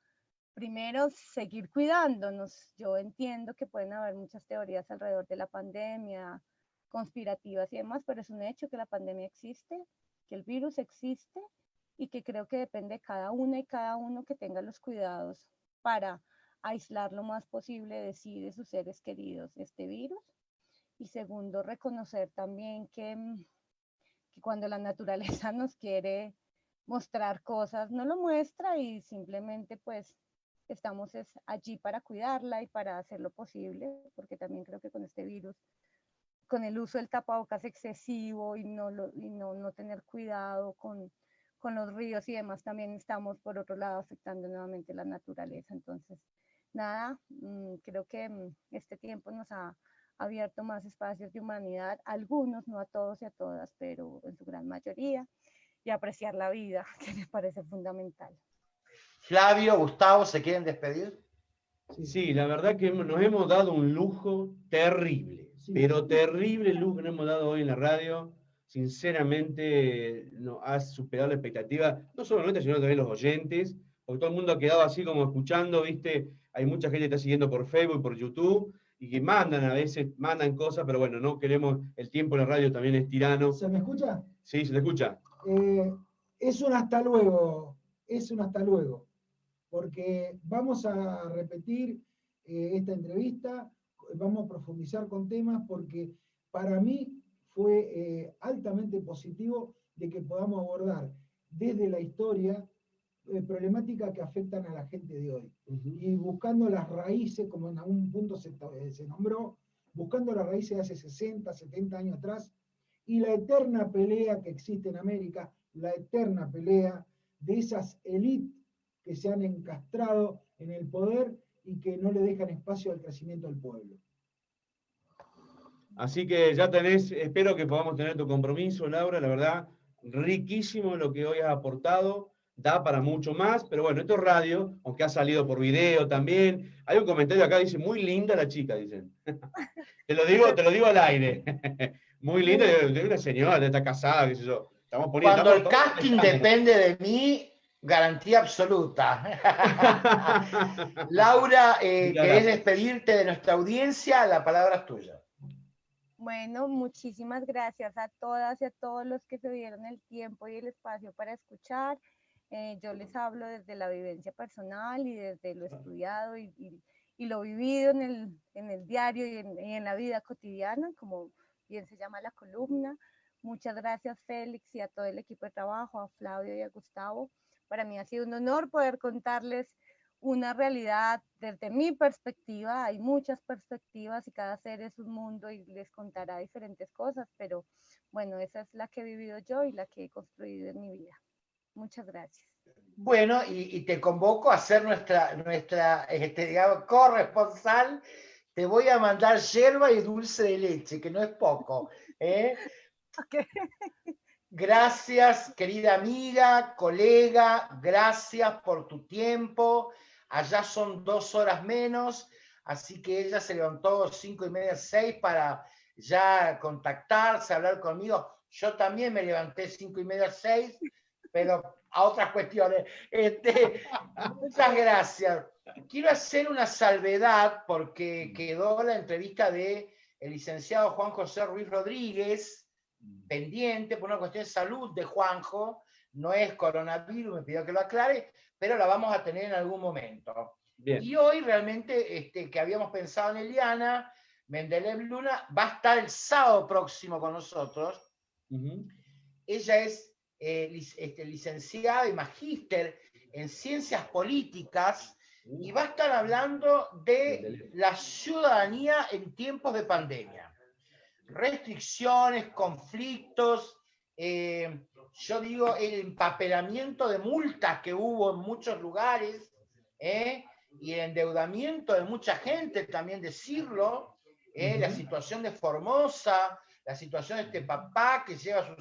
primero, seguir cuidándonos. Yo entiendo que pueden haber muchas teorías alrededor de la pandemia, conspirativas y demás, pero es un hecho que la pandemia existe, que el virus existe y que creo que depende de cada una y cada uno que tenga los cuidados para aislar lo más posible de sí y de sus seres queridos este virus. Y segundo, reconocer también que cuando la naturaleza nos quiere mostrar cosas, no lo muestra y simplemente pues estamos allí para cuidarla y para hacer lo posible, porque también creo que con este virus, con el uso del tapabocas excesivo y no tener cuidado con los ríos y demás, también estamos por otro lado afectando nuevamente la naturaleza. Entonces, nada, creo que este tiempo nos ha abierto más espacios de humanidad, algunos, no a todos y a todas, pero en su gran mayoría, y apreciar la vida, que me parece fundamental. Flavio, Gustavo, ¿se quieren despedir? Sí, la verdad que nos hemos dado un lujo terrible, pero terrible lujo que nos hemos dado hoy en la radio. Sinceramente, nos ha superado la expectativa, no solo nuestra, sino también los oyentes, porque todo el mundo ha quedado así como escuchando, ¿viste? Hay mucha gente que está siguiendo por Facebook, por YouTube, y que a veces mandan cosas, pero bueno, no queremos, el tiempo en la radio también es tirano. ¿Se me escucha? Sí, se te escucha. Es un hasta luego, es un hasta luego, porque vamos a repetir esta entrevista, vamos a profundizar con temas, porque para mí fue altamente positivo de que podamos abordar desde la historia problemáticas que afectan a la gente de hoy. Y buscando las raíces, como en algún punto se nombró, buscando las raíces de hace 60, 70 años atrás, y la eterna pelea que existe en América, la eterna pelea de esas élites que se han encastrado en el poder y que no le dejan espacio al crecimiento del pueblo. Así que ya tenés, espero que podamos tener tu compromiso, Laura, la verdad, riquísimo lo que hoy has aportado, da para mucho más, pero bueno, esto es radio, aunque ha salido por video también. Hay un comentario acá, dice, muy linda la chica, dicen. Te lo digo al aire. Muy linda, de una señora, está casada, qué sé yo. Estamos poniendo, Cuando el casting depende de mí, garantía absoluta. Laura, ¿querés despedirte de nuestra audiencia? La palabra es tuya. Bueno, muchísimas gracias a todas y a todos los que se dieron el tiempo y el espacio para escuchar. Yo les hablo desde la vivencia personal y desde lo estudiado y lo vivido en el diario y en la vida cotidiana, como bien se llama la columna. Muchas gracias, Félix, y a todo el equipo de trabajo, a Flavio y a Gustavo. Para mí ha sido un honor poder contarles una realidad desde mi perspectiva. Hay muchas perspectivas y cada ser es un mundo y les contará diferentes cosas, pero bueno, esa es la que he vivido yo y la que he construido en mi vida. Muchas gracias. Bueno, y te convoco a ser nuestra digamos, corresponsal. Te voy a mandar yerba y dulce de leche, que no es poco. Okay. Gracias, querida amiga, colega, gracias por tu tiempo. Allá son 2 horas menos, así que ella se levantó 5:30, 6 para ya contactarse, hablar conmigo. Yo también me levanté 5:30, 6, pero a otras cuestiones. Muchas gracias. Quiero hacer una salvedad porque quedó la entrevista de el licenciado Juan José Ruiz Rodríguez pendiente por una cuestión de salud de Juanjo. No es coronavirus, me pidió que lo aclare, pero la vamos a tener en algún momento. Bien. Y hoy realmente, que habíamos pensado en Eliana Mendeleev Luna, va a estar el sábado próximo con nosotros. Ella es licenciada y magíster en ciencias políticas y va a estar hablando de la ciudadanía en tiempos de pandemia. Restricciones, conflictos, yo digo el empapelamiento de multas que hubo en muchos lugares, y el endeudamiento de mucha gente, también decirlo, la situación de Formosa, la situación de este papá que lleva a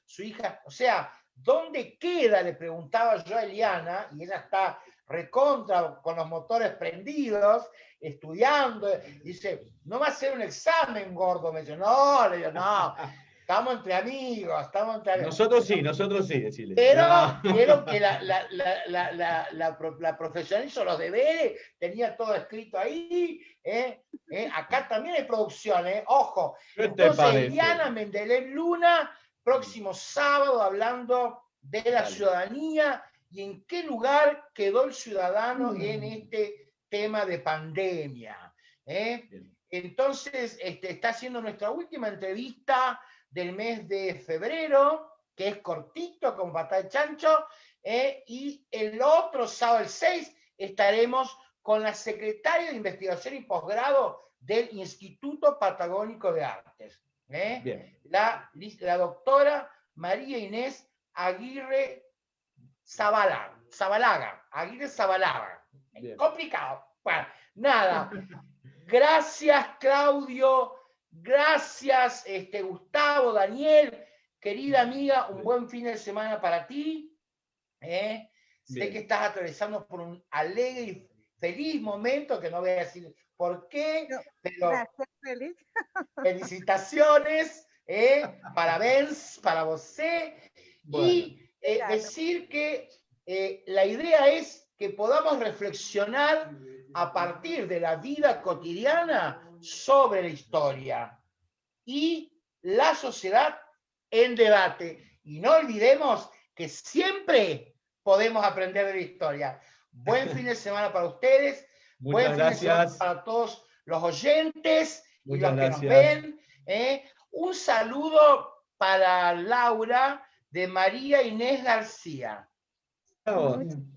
su hija, o sea, ¿dónde queda? Le preguntaba yo a Eliana, y ella está recontra, con los motores prendidos, estudiando, dice, no va a ser un examen, gordo, me dice, no, le digo, no, estamos entre amigos, Nosotros sí, decirle. Pero quiero que la profesional hizo los deberes, tenía todo escrito ahí, acá también hay producción, ojo. Entonces, Eliana Mendeleev Luna, próximo sábado, hablando de la ciudadanía y en qué lugar quedó el ciudadano en este tema de pandemia. Entonces, está haciendo nuestra última entrevista del mes de febrero, que es cortito, con pata de chancho, y el otro sábado, el 6, estaremos con la secretaria de Investigación y Posgrado del Instituto Patagónico de Artes, la doctora María Inés Aguirre Zabalaga. Complicado. Bueno, nada. Gracias, Claudio. Gracias, Gustavo, Daniel. Querida amiga, un buen fin de semana para ti. Sé que estás atravesando por un alegre y feliz momento, que no voy a decir por qué, pero gracias, Félix. Felicitaciones, parabéns para vos. Bueno. Y decir que la idea es que podamos reflexionar a partir de la vida cotidiana sobre la historia y la sociedad en debate. Y no olvidemos que siempre podemos aprender de la historia. Buen fin de semana para ustedes. Muchas Buen fin de semana gracias. para todos los oyentes y Muchas los que nos gracias. ven. Un saludo para Laura de María Inés García. Bravo. Muchas gracias.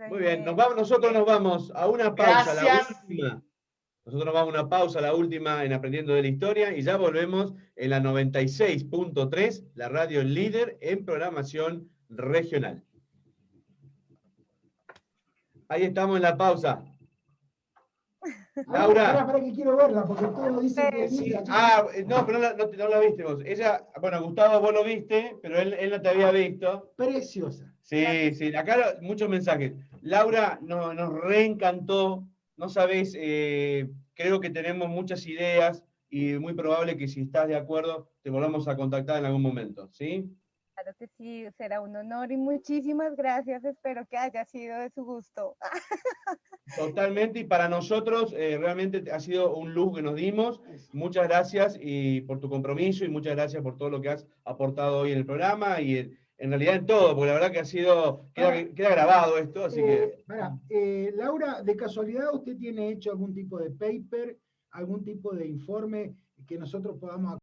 Muy bien, nosotros nos vamos a una pausa, la Gracias. última. Nosotros nos vamos a una pausa, la última en Aprendiendo de la Historia, y ya volvemos en la 96.3, la radio líder en programación regional. Ahí estamos en la pausa. Laura. Para que quiero verla, porque todos dicen que es Sí, linda. no, pero no la viste vos. Ella, bueno, Gustavo, vos lo viste, pero él no te había visto. Preciosa. Sí, sí, acá muchos mensajes. Laura nos reencantó, no sabés, creo que tenemos muchas ideas y muy probable que si estás de acuerdo te volvamos a contactar en algún momento, ¿sí? Claro que sí, será un honor y muchísimas gracias. Espero que haya sido de su gusto. Totalmente, y para nosotros realmente ha sido un lujo que nos dimos. Muchas gracias y por tu compromiso y muchas gracias por todo lo que has aportado hoy en el programa y en realidad en todo, porque la verdad que ha sido, queda grabado esto, así que... Laura, de casualidad, ¿usted tiene hecho algún tipo de paper, algún tipo de informe que nosotros podamos